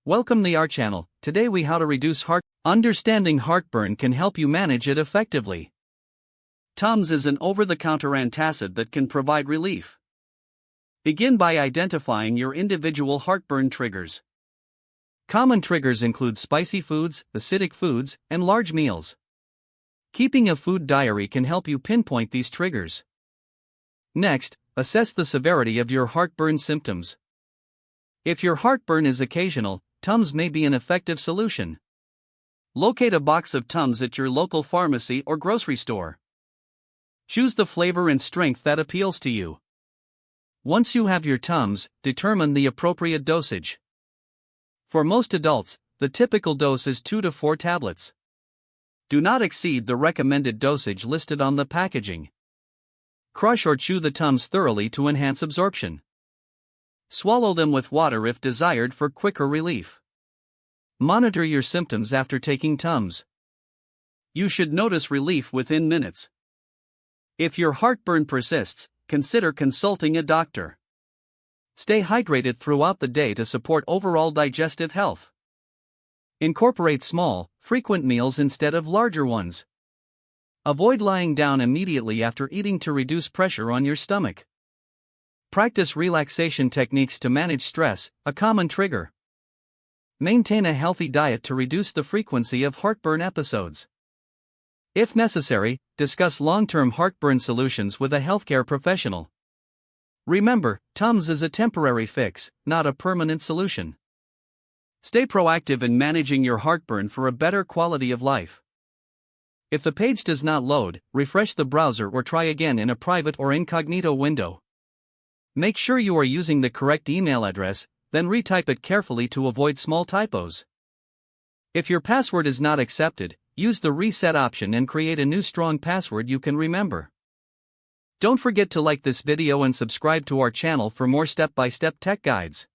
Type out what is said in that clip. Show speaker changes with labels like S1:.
S1: Welcome to our channel. Today we how to reduce Understanding heartburn can help you manage it effectively. Tums is an over-the-counter antacid that can provide relief. Begin by identifying your individual heartburn triggers. Common triggers include spicy foods, acidic foods, and large meals. Keeping a food diary can help you pinpoint these triggers. Next, assess the severity of your heartburn symptoms. If your heartburn is occasional, Tums may be an effective solution. Locate a box of Tums at your local pharmacy or grocery store. Choose the flavor and strength that appeals to you. Once you have your Tums, determine the appropriate dosage. For most adults, the typical dose is 2 to 4 tablets. Do not exceed the recommended dosage listed on the packaging. Crush or chew the Tums thoroughly to enhance absorption. Swallow them with water if desired for quicker relief. Monitor your symptoms after taking Tums. You should notice relief within minutes. If your heartburn persists, consider consulting a doctor. Stay hydrated throughout the day to support overall digestive health. Incorporate small, frequent meals instead of larger ones. Avoid lying down immediately after eating to reduce pressure on your stomach. Practice relaxation techniques to manage stress, a common trigger. Maintain a healthy diet to reduce the frequency of heartburn episodes. If necessary, discuss long-term heartburn solutions with a healthcare professional. Remember, Tums is a temporary fix, not a permanent solution. Stay proactive in managing your heartburn for a better quality of life. If the page does not load, refresh the browser or try again in a private or incognito window. Make sure you are using the correct email address, then retype it carefully to avoid small typos. If your password is not accepted, use the reset option and create a new strong password you can remember. Don't forget to like this video and subscribe to our channel for more step-by-step tech guides.